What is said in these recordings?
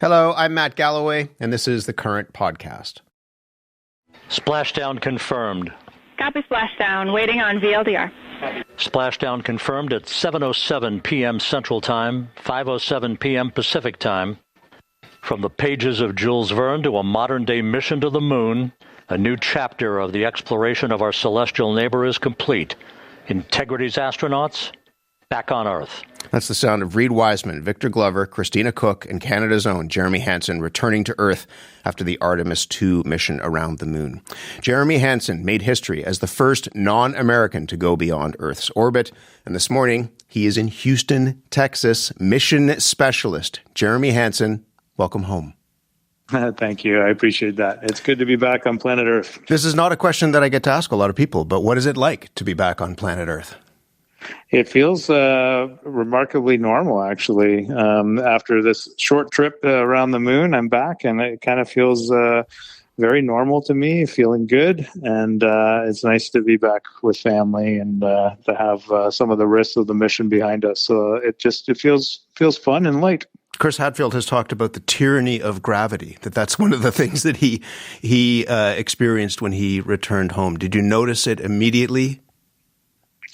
Hello, I'm Matt Galloway, and this is the Current Podcast. Splashdown confirmed. Copy splashdown. Waiting on VLDR. Splashdown confirmed at 7:07 p.m. Central Time, 5:07 p.m. Pacific Time. From the pages of Jules Verne to a modern-day mission to the moon, a new chapter of the exploration of our celestial neighbor is complete. Integrity's astronauts back on Earth. That's the sound of Reed Wiseman, Victor Glover, Christina Cook, and Canada's own Jeremy Hansen returning to Earth after the Artemis II mission around the moon. Jeremy Hansen made history as the first non-American to go beyond Earth's orbit, and this morning he is in Houston, Texas, mission specialist. Jeremy Hansen, welcome home. Thank you. I appreciate that. It's good to be back on planet Earth. This is not a question that I get to ask a lot of people, but what is it like to be back on planet Earth? It feels remarkably normal, actually. After this short trip around the moon, I'm back, and it kind of feels very normal to me, feeling good. And it's nice to be back with family and to have some of the risks of the mission behind us. So it feels fun and light. Chris Hadfield has talked about the tyranny of gravity, that's one of the things that he experienced when he returned home. Did you notice it immediately?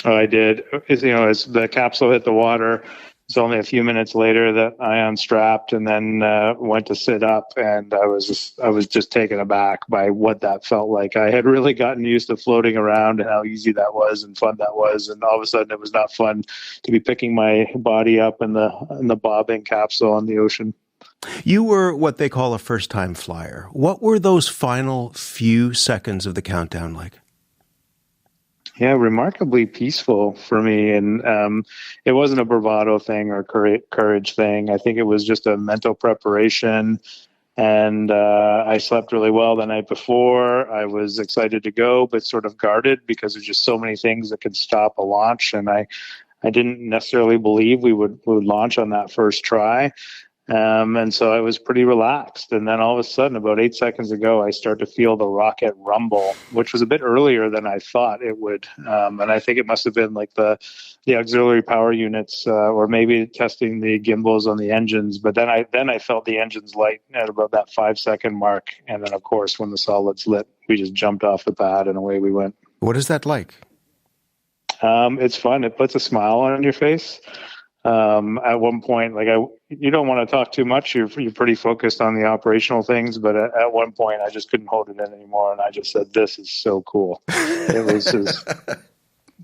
Oh, I did. As the capsule hit the water, it's only a few minutes later that I unstrapped and then went to sit up, and I was just taken aback by what that felt like. I had really gotten used to floating around and how easy that was and fun that was, and all of a sudden it was not fun to be picking my body up in the bobbing capsule on the ocean. You were what they call a first-time flyer. What were those final few seconds of the countdown like? Yeah, remarkably peaceful for me. And it wasn't a bravado thing or courage thing. I think it was just a mental preparation. And I slept really well the night before. I was excited to go, but sort of guarded because there's just so many things that could stop a launch. And I didn't necessarily believe we would launch on that first try. And so I was pretty relaxed. And then all of a sudden, about 8 seconds ago, I started to feel the rocket rumble, which was a bit earlier than I thought it would. And I think it must have been like the auxiliary power units, or maybe testing the gimbals on the engines. But then I felt the engines light at about that 5 second mark. And then, of course, when the solids lit, we just jumped off the pad and away we went. What is that like? It's fun. It puts a smile on your face. At one point, you don't want to talk too much. You're pretty focused on the operational things, but at one point I just couldn't hold it in anymore. And I just said, this is so cool. It was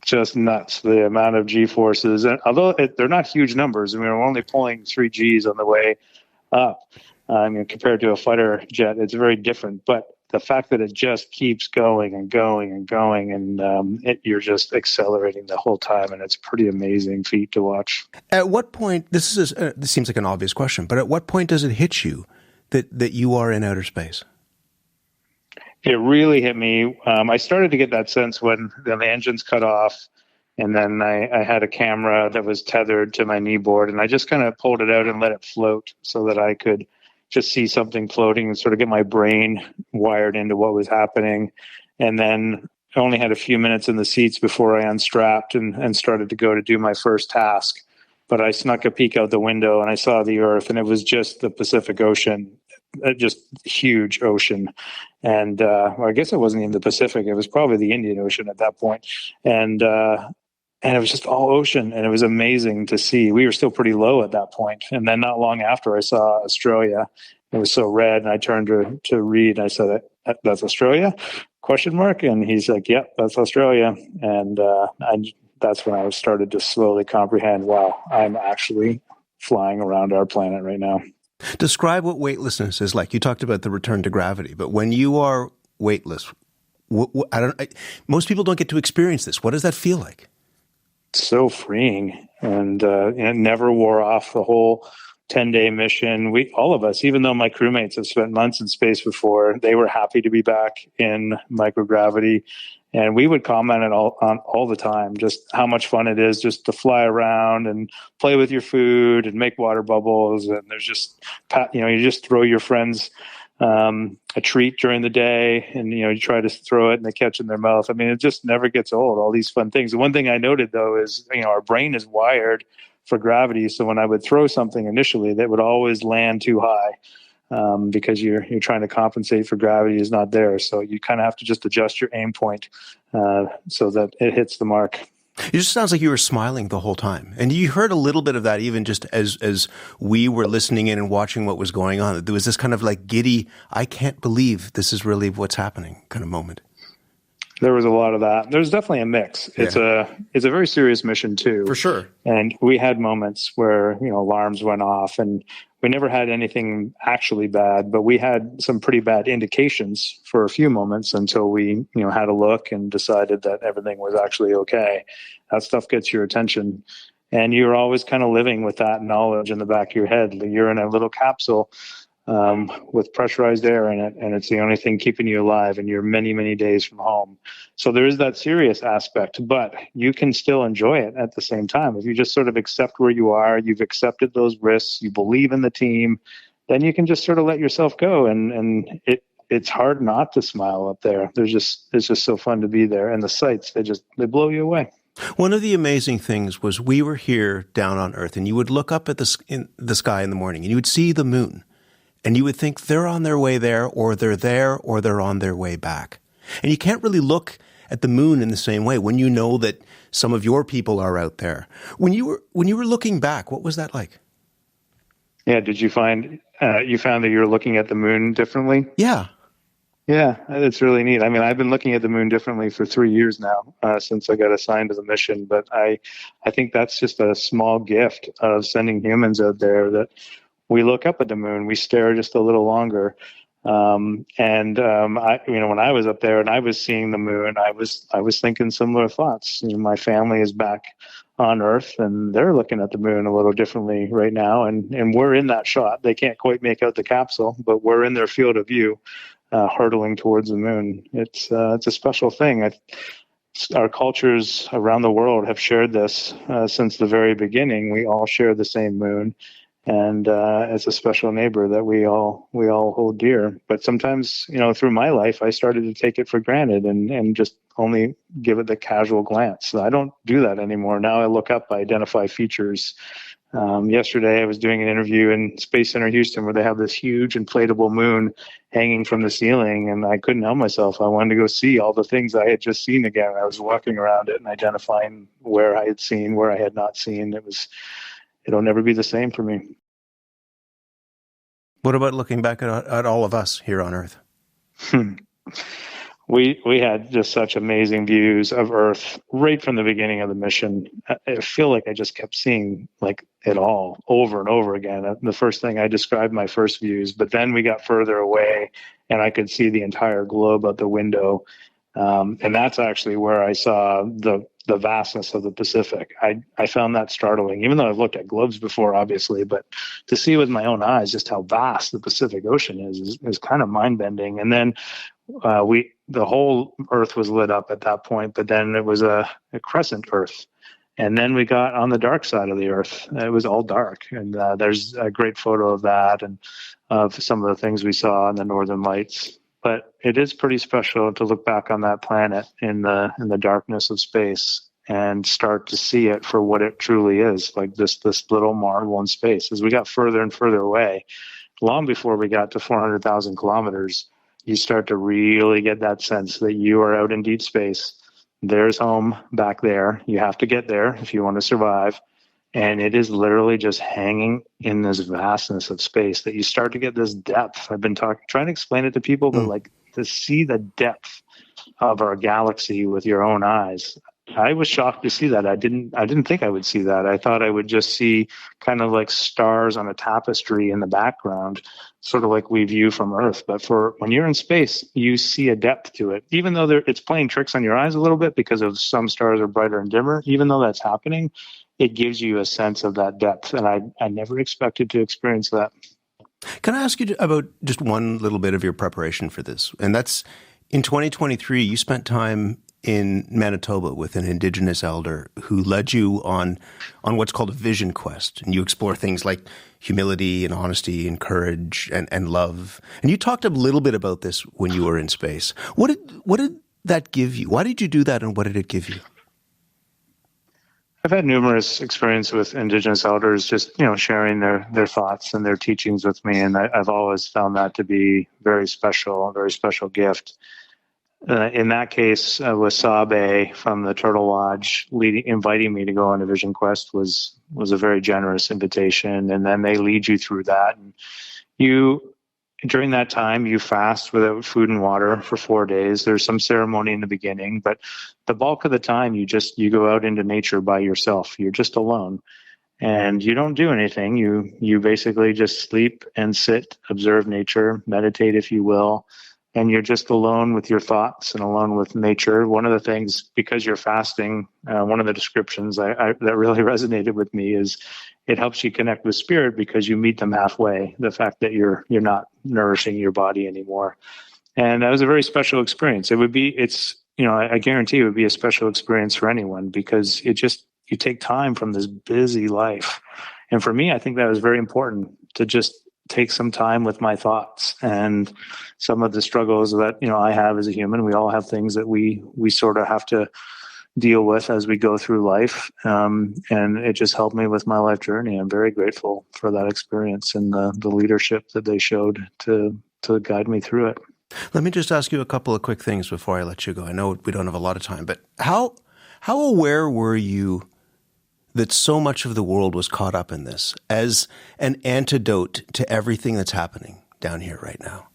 just nuts, the amount of G-forces. And although they're not huge numbers, I mean, we're only pulling 3 Gs on the way up. Compared to a fighter jet, it's very different. But the fact that it just keeps going and going and going, and you're just accelerating the whole time, and it's a pretty amazing feat to watch. At what point, this seems like an obvious question, but at what point does it hit you that you are in outer space? It really hit me. I started to get that sense when the engines cut off, and then I had a camera that was tethered to my knee board, and I just kind of pulled it out and let it float so that I could just see something floating and sort of get my brain wired into what was happening. And then I only had a few minutes in the seats before I unstrapped and started to go to do my first task. But I snuck a peek out the window and I saw the Earth, and it was just the Pacific Ocean, just huge ocean. And I guess it wasn't even the Pacific. It was probably the Indian Ocean at that point. And it was just all ocean, and it was amazing to see. We were still pretty low at that point. And then not long after, I saw Australia. It was so red, and I turned to Reed. I said, "That's Australia?" ? And he's like, "Yep, that's Australia." And that's when I started to slowly comprehend, wow, I'm actually flying around our planet right now. Describe what weightlessness is like. You talked about the return to gravity, but when you are weightless, most people don't get to experience this. What does that feel like? So freeing, and it never wore off. The whole 10-day mission, all of us, even though my crewmates have spent months in space before, they were happy to be back in microgravity, and we would comment on all the time just how much fun it is just to fly around and play with your food and make water bubbles. And there's just you just throw your friends a treat during the day, and you try to throw it and they catch it in their mouth. I mean, it just never gets old, all these fun things. The one thing I noted though is our brain is wired for gravity. So when I would throw something initially, that would always land too high because you're trying to compensate for gravity is not there. So you kind of have to just adjust your aim point so that it hits the mark. It just sounds like you were smiling the whole time. And you heard a little bit of that even just as we were listening in and watching what was going on. There was this kind of like giddy, I can't believe this is really what's happening kind of moment. There was a lot of that. There's definitely a mix. Yeah. It's a very serious mission too. For sure. And we had moments where, alarms went off, and we never had anything actually bad, but we had some pretty bad indications for a few moments until we, had a look and decided that everything was actually okay. That stuff gets your attention. And you're always kind of living with that knowledge in the back of your head. You're in a little capsule with pressurized air in it, and it's the only thing keeping you alive, and you're many, many days from home. So there is that serious aspect, but you can still enjoy it at the same time. If you just sort of accept where you are, you've accepted those risks, you believe in the team, then you can just sort of let yourself go, and it's hard not to smile up there. It's just so fun to be there, and the sights, they blow you away. One of the amazing things was we were here down on Earth, and you would look up at the sky in the morning, and you would see the moon. And you would think they're on their way there, or they're on their way back. And you can't really look at the moon in the same way when you know that some of your people are out there. When you were looking back, what was that like? Yeah, did you find you found that you're looking at the moon differently? Yeah. Yeah, it's really neat. I mean, I've been looking at the moon differently for 3 years now since I got assigned to the mission. But I think that's just a small gift of sending humans out there, that we look up at the moon, we stare just a little longer. When I was up there and I was seeing the moon, I was thinking similar thoughts. My family is back on Earth, and they're looking at the moon a little differently right now. And we're in that shot. They can't quite make out the capsule, but we're in their field of view, hurtling towards the moon. It's a special thing. Our cultures around the world have shared this since the very beginning. We all share the same moon. And it's a special neighbor that we all hold dear. But sometimes, through my life, I started to take it for granted and just only give it the casual glance. So I don't do that anymore. Now I look up, I identify features. Yesterday, I was doing an interview in Space Center Houston where they have this huge inflatable moon hanging from the ceiling, and I couldn't help myself. I wanted to go see all the things I had just seen again. I was walking around it and identifying where I had seen, where I had not seen. It'll never be the same for me. What about looking back at all of us here on Earth? We had just such amazing views of Earth right from the beginning of the mission. I feel like I just kept seeing it all over and over again. The first thing I described my first views, but then we got further away and I could see the entire globe out the window. And that's actually where I saw the vastness of the Pacific. I found that startling, even though I've looked at globes before, obviously, but to see with my own eyes just how vast the Pacific Ocean is kind of mind-bending. And then the whole Earth was lit up at that point, but then it was a crescent Earth. And then we got on the dark side of the Earth. It was all dark. And there's a great photo of that and of some of the things we saw in the Northern Lights. But it is pretty special to look back on that planet in the darkness of space and start to see it for what it truly is, like this little marvel in space. As we got further and further away, long before we got to 400,000 kilometers, you start to really get that sense that you are out in deep space. There's home back there. You have to get there if you want to survive. And it is literally just hanging in this vastness of space that you start to get this depth. I've been trying to explain it to people, but to see the depth of our galaxy with your own eyes. I was shocked to see that. I didn't think I would see that. I thought I would just see kind of like stars on a tapestry in the background, sort of like we view from Earth. But when you're in space, you see a depth to it. Even though it's playing tricks on your eyes a little bit because of some stars are brighter and dimmer, even though that's happening, it gives you a sense of that depth. And I never expected to experience that. Can I ask you about just one little bit of your preparation for this? And that's in 2023, you spent time in Manitoba with an Indigenous elder who led you on what's called a vision quest. And you explore things like humility and honesty and courage and love. And you talked a little bit about this when you were in space. What did that give you? Why did you do that, and what did it give you? I've had numerous experience with Indigenous elders, just sharing their thoughts and their teachings with me, and I've always found that to be very special, a very special gift. In that case, with Sabe from the Turtle Lodge inviting me to go on a vision quest was a very generous invitation, and then they lead you through that. And during that time, you fast without food and water for 4 days. There's some ceremony in the beginning, but the bulk of the time, you go out into nature by yourself. You're just alone, and you don't do anything. You basically just sleep and sit, observe nature, meditate, if you will. And you're just alone with your thoughts and alone with nature. One of the things, because you're fasting, one of the descriptions that really resonated with me is it helps you connect with spirit because you meet them halfway. The fact that you're not nourishing your body anymore, and that was a very special experience. I guarantee it would be a special experience for anyone because you take time from this busy life, and for me, I think that was very important to just take some time with my thoughts and some of the struggles that I have as a human. We all have things that we sort of have to deal with as we go through life, and it just helped me with my life journey. I'm very grateful for that experience and the leadership that they showed to guide me through it. Let me just ask you a couple of quick things before I let you go. I know we don't have a lot of time, but how aware were you that so much of the world was caught up in this as an antidote to everything that's happening down here right now?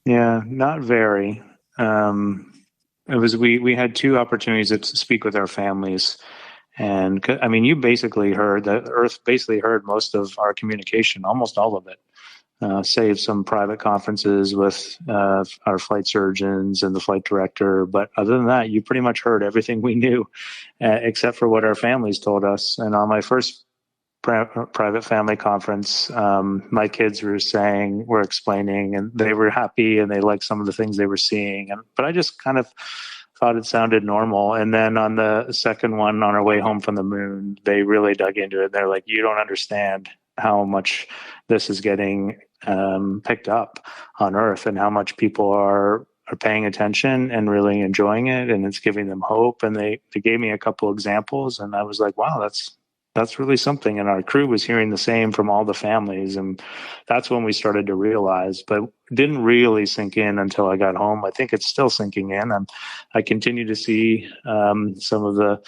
Yeah, not very. We had two opportunities to speak with our families. And you basically heard that Earth basically heard most of our communication, almost all of it, save some private conferences with our flight surgeons and the flight director. But other than that, you pretty much heard everything we knew, except for what our families told us. And on my first private family conference, my kids were explaining, and they were happy and they liked some of the things they were seeing. But I just kind of thought it sounded normal. And then on the second one, on our way home from the moon, they really dug into it. They're like, you don't understand how much this is getting picked up on Earth and how much people are paying attention and really enjoying it, and it's giving them hope. And they gave me a couple examples, and I was like, wow, that's really something. And our crew was hearing the same from all the families, and that's when we started to realize, but it didn't really sink in until I got home. I think it's still sinking in. I continue to see some of the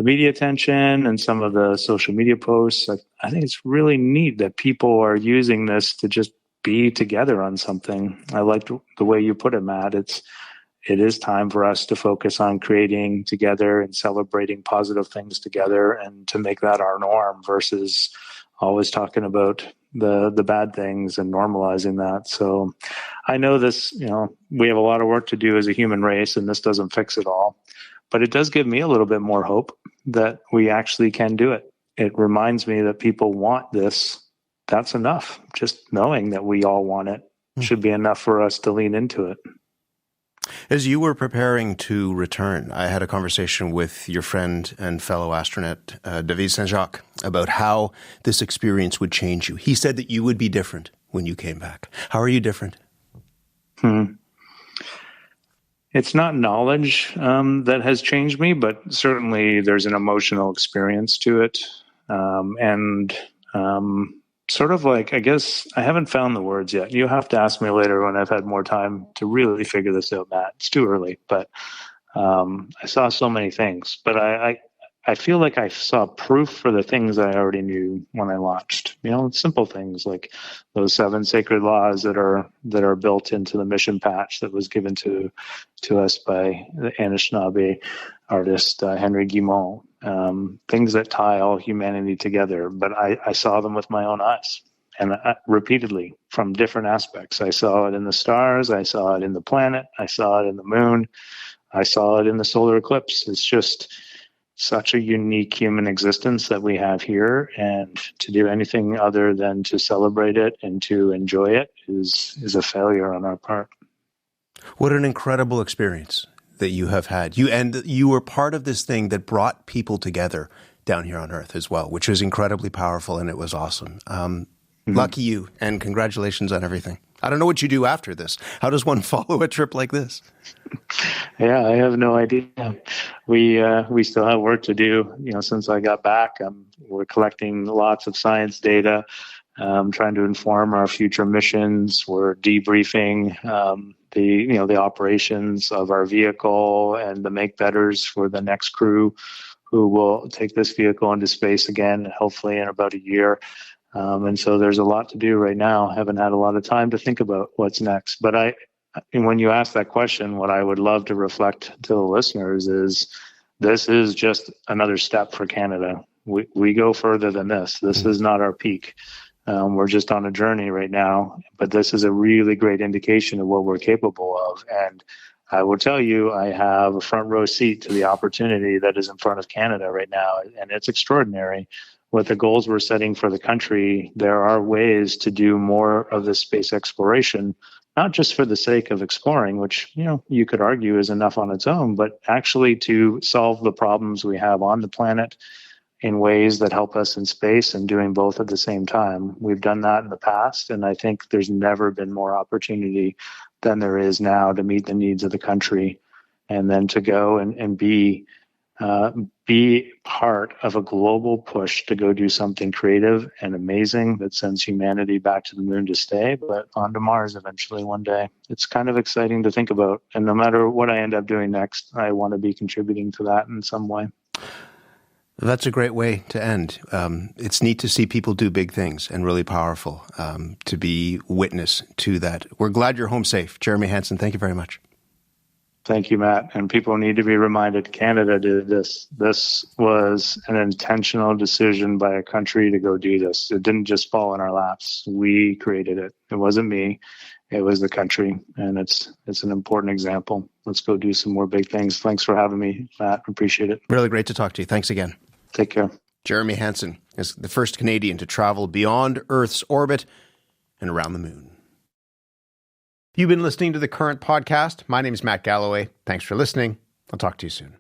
media attention and some of the social media posts. I think it's really neat that people are using this to just be together on something. I liked the way you put it, Matt. It is time for us to focus on creating together and celebrating positive things together, and to make that our norm versus always talking about the bad things and normalizing that. So I know this, we have a lot of work to do as a human race, and this doesn't fix it all. But it does give me a little bit more hope that we actually can do it. It reminds me that people want this. That's enough. Just knowing that we all want it should be enough for us to lean into it. As you were preparing to return, I had a conversation with your friend and fellow astronaut, David Saint-Jacques, about how this experience would change you. He said that you would be different when you came back. How are you different? It's not knowledge that has changed me, but certainly there's an emotional experience to it. Sort of like, I guess I haven't found the words yet. You'll have to ask me later when I've had more time to really figure this out, Matt. It's too early, but I saw so many things. But I feel like I saw proof for the things I already knew when I launched. Simple things like those 7 sacred laws that are built into the mission patch that was given to us by the Anishinaabe artist Henry Guimont. Things that tie all humanity together. But I saw them with my own eyes, and repeatedly from different aspects. I saw it in the stars. I saw it in the planet. I saw it in the moon. I saw it in the solar eclipse. It's just such a unique human existence that we have here, and to do anything other than to celebrate it and to enjoy it is a failure on our part. What an incredible experience that you have had. You were part of this thing that brought people together down here on Earth as well, which was incredibly powerful, and it was awesome. Lucky you, and congratulations on everything. I don't know what you do after this. How does one follow a trip like this? Yeah, I have no idea. We still have work to do. Since I got back, we're collecting lots of science data, trying to inform our future missions. We're debriefing the operations of our vehicle and the make betters for the next crew who will take this vehicle into space again, hopefully in about a year. And so there's a lot to do right now. I haven't had a lot of time to think about what's next. But when you ask that question, what I would love to reflect to the listeners is this is just another step for Canada. We go further than this. This is not our peak. We're just on a journey right now, but this is a really great indication of what we're capable of. And I will tell you, I have a front row seat to the opportunity that is in front of Canada right now, and it's extraordinary. With the goals we're setting for the country, there are ways to do more of this space exploration, not just for the sake of exploring, which you could argue is enough on its own, but actually to solve the problems we have on the planet in ways that help us in space, and doing both at the same time. We've done that in the past, and I think there's never been more opportunity than there is now to meet the needs of the country, and then to go and be part of a global push to go do something creative and amazing that sends humanity back to the moon to stay, but onto Mars eventually one day. It's kind of exciting to think about. And no matter what I end up doing next, I want to be contributing to that in some way. That's a great way to end. It's neat to see people do big things and really powerful, to be witness to that. We're glad you're home safe. Jeremy Hansen, thank you very much. Thank you, Matt. And people need to be reminded Canada did this. This was an intentional decision by a country to go do this. It didn't just fall in our laps. We created it. It wasn't me. It was the country. And it's an important example. Let's go do some more big things. Thanks for having me, Matt. Appreciate it. Really great to talk to you. Thanks again. Take care. Jeremy Hansen is the first Canadian to travel beyond Earth's orbit and around the moon. You've been listening to the Current podcast. My name is Matt Galloway. Thanks for listening. I'll talk to you soon.